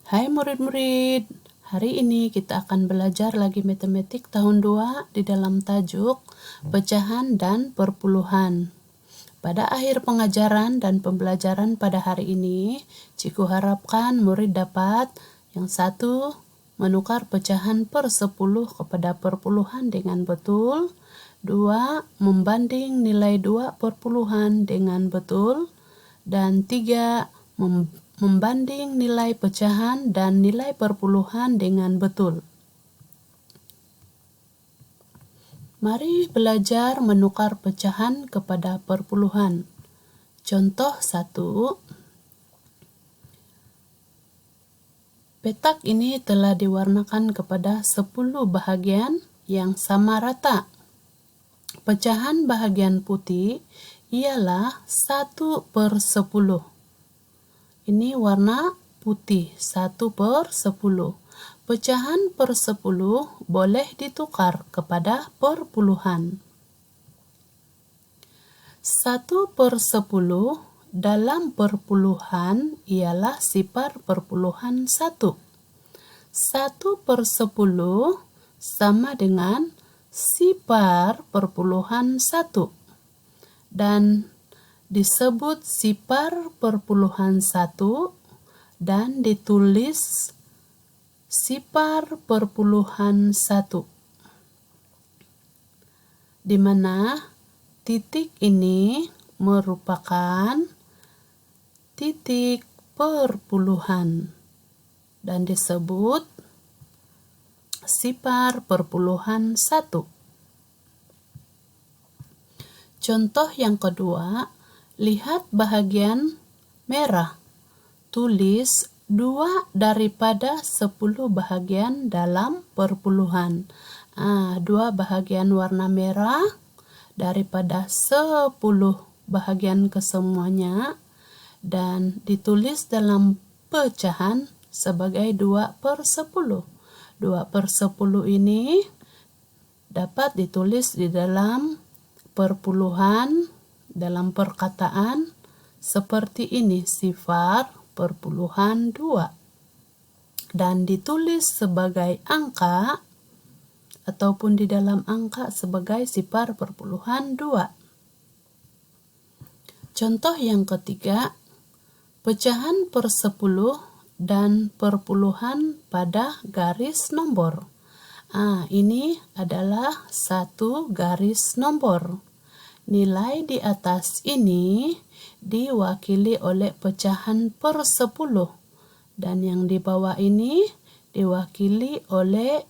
Hai murid-murid, hari ini kita akan belajar lagi matematik tahun 2 di dalam tajuk pecahan dan perpuluhan. Pada akhir pengajaran dan pembelajaran pada hari ini, Ciku harapkan murid dapat yang satu, menukar pecahan per 10 kepada perpuluhan dengan betul. 2, membanding nilai 2 perpuluhan dengan betul. Dan 3, membanding nilai pecahan dan nilai perpuluhan dengan betul. Mari belajar menukar pecahan kepada perpuluhan. Contoh 1. Petak ini telah diwarnakan kepada 10 bahagian yang sama rata. Pecahan bahagian putih ialah 1/10. Ini warna putih, 1/10. Pecahan per 10 boleh ditukar kepada perpuluhan. 1/10 dalam perpuluhan ialah 0,1. 1/10 sama dengan 0,1 dan disebut 0,1 dan ditulis 0,1, di mana titik ini merupakan titik perpuluhan dan disebut 0,1. Contoh yang kedua, lihat bahagian merah. Tulis 2 daripada 10 bahagian dalam perpuluhan. 2 bahagian warna merah daripada 10 bahagian kesemuanya dan ditulis dalam pecahan sebagai 2/10. 2/10 ini dapat ditulis di dalam perpuluhan dalam perkataan seperti ini, 0,2 dan ditulis sebagai angka ataupun di dalam angka sebagai 0,2. Contoh yang ketiga, pecahan per 10 dan perpuluhan pada garis nomor. Ini adalah satu garis nomor. Nilai di atas ini diwakili oleh pecahan per 10 dan yang di bawah ini diwakili oleh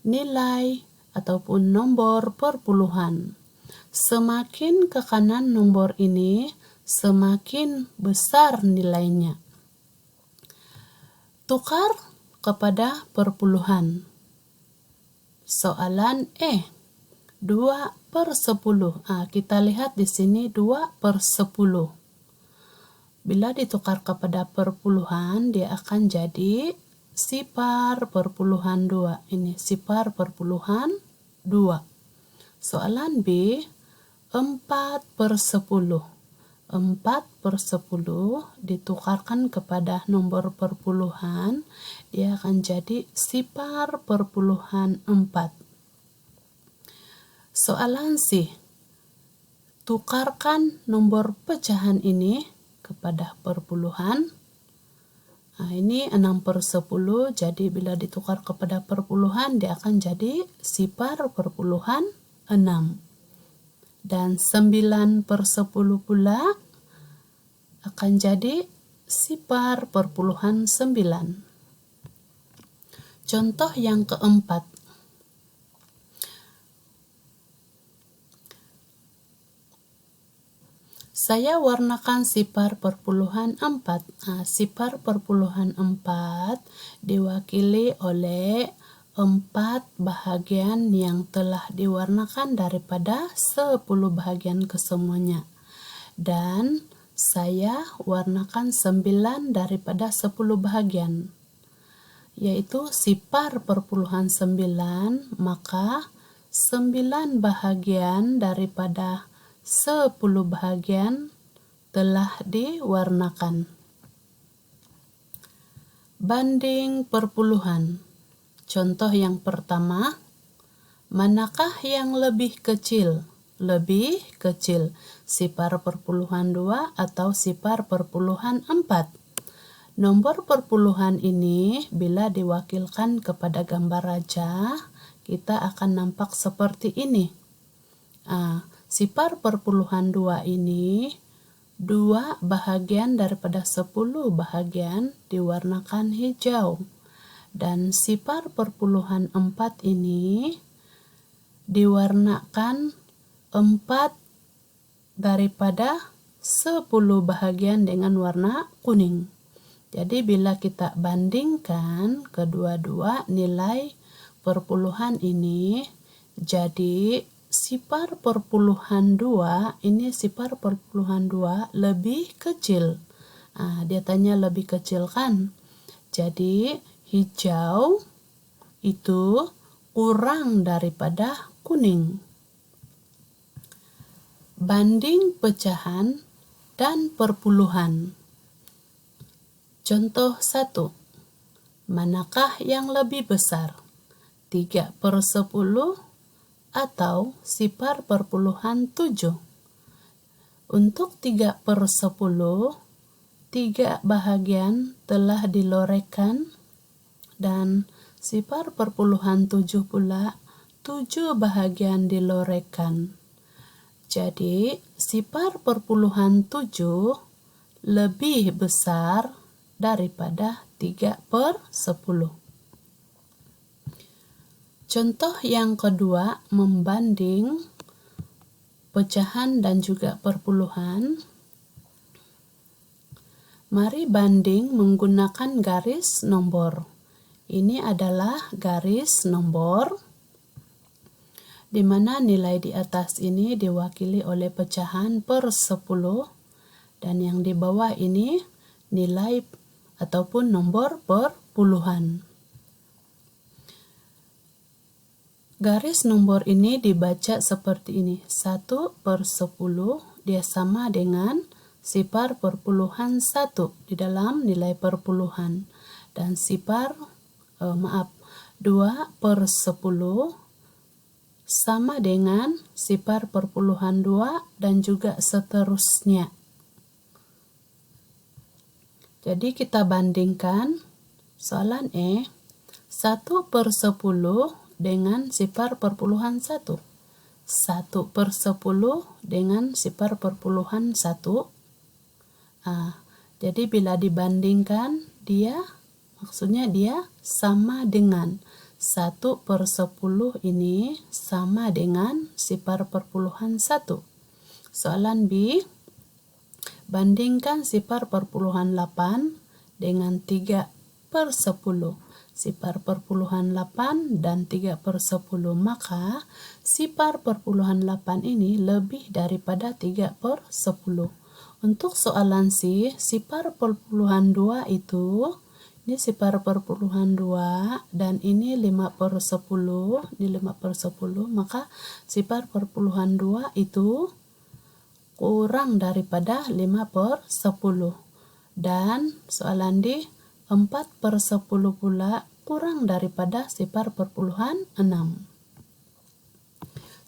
nilai ataupun nomor perpuluhan. Semakin ke kanan nomor ini, semakin besar nilainya. Tukar kepada perpuluhan. Soalan 2/10. Kita lihat di sini 2/10. Bila ditukar kepada perpuluhan, dia akan jadi 0,2. Ini 0,2. Soalan B, 4/10. 4/10 ditukarkan kepada nomor perpuluhan, dia akan jadi 0,4. Soalan C, tukarkan nomor pecahan ini kepada perpuluhan. Ini 6/10, jadi bila ditukar kepada perpuluhan dia akan jadi 0,6. Dan 9/10 pula akan jadi 0,9. Contoh yang keempat, saya warnakan 0,4. 0,4 diwakili oleh 4 bahagian yang telah diwarnakan daripada 10 bahagian kesemuanya. Dan saya warnakan 9 daripada 10 bahagian, yaitu 0,9, maka 9 bahagian daripada 10 bahagian telah diwarnakan. Banding perpuluhan. Contoh yang pertama, manakah yang lebih kecil? Lebih kecil, sifar perpuluhan 2 atau sifar perpuluhan 4? Nomor perpuluhan ini bila diwakilkan kepada gambar raja, kita akan nampak seperti ini. Sifar perpuluhan 2 ini 2 bahagian daripada 10 bahagian diwarnakan hijau. Dan sifar perpuluhan 4 ini diwarnakan 4 daripada 10 bahagian dengan warna kuning. Jadi bila kita bandingkan kedua-dua nilai perpuluhan ini, jadi sifar perpuluhan 2 ini sifar perpuluhan 2 lebih kecil. Dia tanya lebih kecil kan? Jadi hijau itu kurang daripada kuning. Banding pecahan dan perpuluhan. Contoh 1. Manakah yang lebih besar? 3/10 atau sifar perpuluhan 7. Untuk 3/10, 3 bahagian telah dilorengkan dan sifar perpuluhan 7 pula 7 bahagian dilorengkan. Jadi sifar perpuluhan 7 lebih besar daripada 3/10. Contoh yang kedua, membanding pecahan dan juga perpuluhan. Mari banding menggunakan garis nombor. Ini adalah garis nombor di mana nilai di atas ini diwakili oleh pecahan per 10 dan yang di bawah ini nilai ataupun nomor perpuluhan. Garis nomor ini dibaca seperti ini. 1/10 dia sama dengan sifar perpuluhan 1 di dalam nilai perpuluhan. Dan 2/10 sama dengan sifar perpuluhan 2 dan juga seterusnya. Jadi kita bandingkan soalan 1/10 dengan sifar perpuluhan 1. 1/10 dengan sifar perpuluhan 1. Jadi bila dibandingkan maksudnya dia sama dengan 1/10 ini sama dengan sifar perpuluhan 1. Soalan B, bandingkan sifar perpuluhan 8 dengan 3/10. Sifar perpuluhan 8 dan 3/10, maka sifar perpuluhan 8 ini lebih daripada 3/10. Untuk soalan C, sifar perpuluhan 2 itu, ini sifar perpuluhan 2 dan ini 5/10, ini 5/10, maka sifar perpuluhan 2 itu kurang daripada 5/10. Dan soalan D, 4/10 pula kurang daripada sifar perpuluhan 6.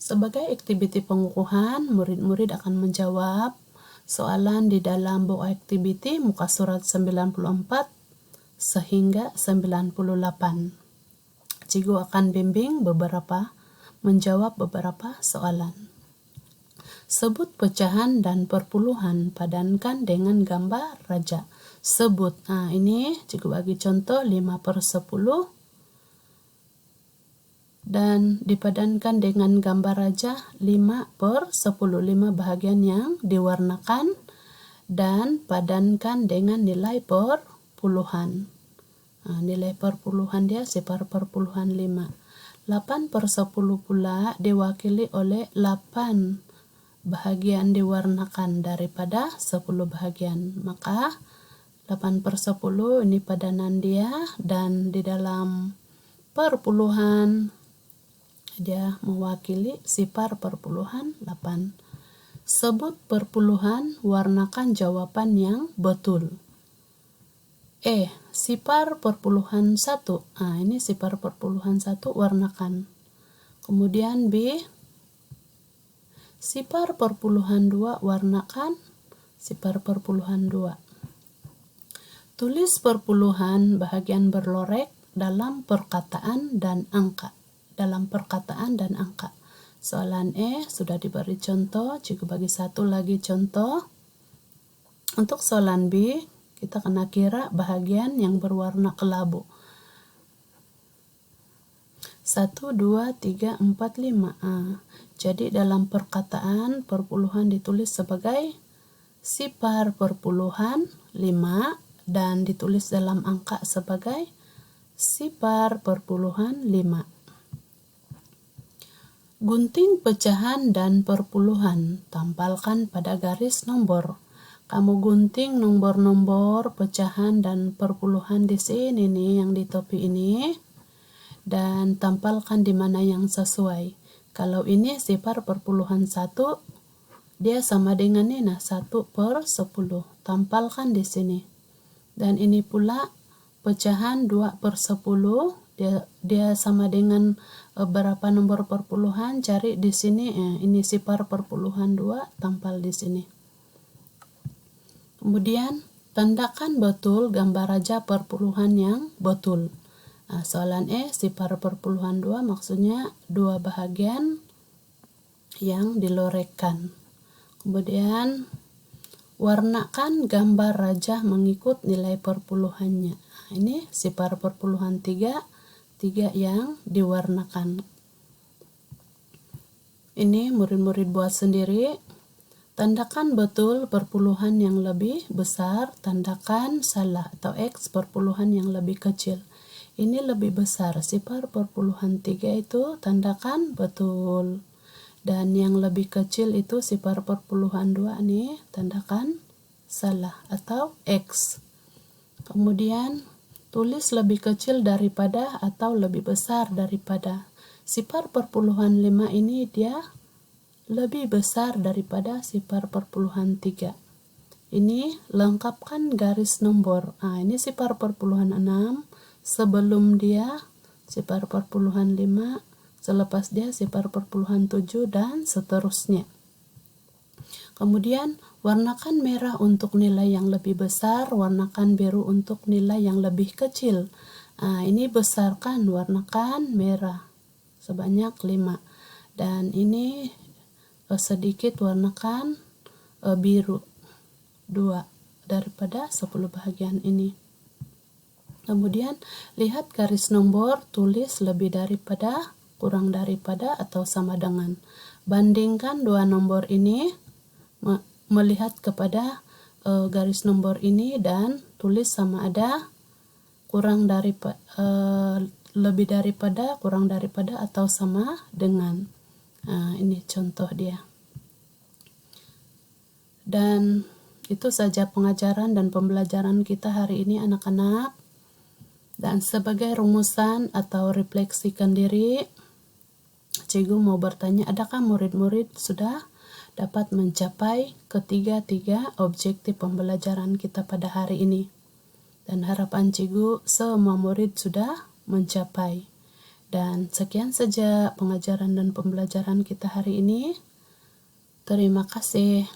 Sebagai aktiviti pengukuhan, murid-murid akan menjawab soalan di dalam buku aktiviti muka surat 94 sehingga 98. Cikgu akan bimbing menjawab beberapa soalan. Sebut pecahan dan perpuluhan, padankan dengan gambar raja. Sebut. Ini cikgu bagi contoh 5/10 dan dipadankan dengan gambar raja 5/10, 5 bahagian yang diwarnakan dan padankan dengan nilai perpuluhan. Nilai perpuluhan dia sifar perpuluhan 5. 8/10 pula diwakili oleh 8 bahagian diwarnakan daripada 10 bahagian. Maka 8/10 ini padanan dia dan di dalam perpuluhan dia mewakili sifar perpuluhan 8. Sebut perpuluhan, warnakan jawaban yang betul. sipar perpuluhan 1. Ini sipar perpuluhan 1 warnakan. Kemudian B, sipar perpuluhan 2 warnakan sipar perpuluhan 2. Tulis perpuluhan bahagian berlorek dalam perkataan dan angka. Soalan sudah diberi contoh, cikgu bagi satu lagi contoh. Untuk soalan B, kita kena kira bahagian yang berwarna kelabu. 1, 2, 3, 4, 5. Jadi dalam perkataan perpuluhan ditulis sebagai sipar perpuluhan 5 dan ditulis dalam angka sebagai sipar perpuluhan 5. Gunting pecahan dan perpuluhan, tampalkan pada garis nomor. Kamu gunting nomor-nomor pecahan dan perpuluhan di sini nih, yang di topi ini, dan tampalkan di mana yang sesuai. Kalau ini sipar perpuluhan 1, dia sama dengan ini, 1/10. Tampalkan di sini. Dan ini pula pecahan 2/10, dia sama dengan berapa nomor perpuluhan, cari di sini. Ini sipar perpuluhan 2, tampal di sini. Kemudian tandakan betul gambar raja perpuluhan yang betul. Soalan sipar perpuluhan 2 maksudnya 2 bahagian yang dilorekkan. Kemudian warnakan gambar raja mengikut nilai perpuluhannya. Ini sipar perpuluhan 3 yang diwarnakan. Ini murid-murid buat sendiri. Tandakan betul perpuluhan yang lebih besar, tandakan salah atau X perpuluhan yang lebih kecil. Ini lebih besar, sipar perpuluhan 3 itu tandakan betul. Dan yang lebih kecil itu sipar perpuluhan 2 nih, tandakan salah atau X. Kemudian tulis lebih kecil daripada atau lebih besar daripada. Sipar perpuluhan 5 ini dia lebih besar daripada sipar perpuluhan 3. Ini lengkapkan garis nomor. Ini sipar perpuluhan 6, sebelum dia sipar perpuluhan 5, selepas dia sipar perpuluhan 7, dan seterusnya. Kemudian warnakan merah untuk nilai yang lebih besar, warnakan biru untuk nilai yang lebih kecil. Ini besarkan, warnakan merah sebanyak 5. Dan ini sedikit, warnakan biru 2 daripada 10 bahagian ini. Kemudian lihat garis nomor, tulis lebih daripada, kurang daripada, atau sama dengan. Bandingkan 2 nomor ini, melihat kepada garis nomor ini dan tulis sama ada kurang daripada, lebih daripada, kurang daripada, atau sama dengan. Ini contoh dia. Dan itu saja pengajaran dan pembelajaran kita hari ini anak-anak. Dan sebagai rumusan atau refleksikan diri, cikgu mau bertanya, adakah murid-murid sudah dapat mencapai ketiga-tiga objektif pembelajaran kita pada hari ini? Dan harapan cikgu semua murid sudah mencapai. Dan sekian saja pengajaran dan pembelajaran kita hari ini. Terima kasih.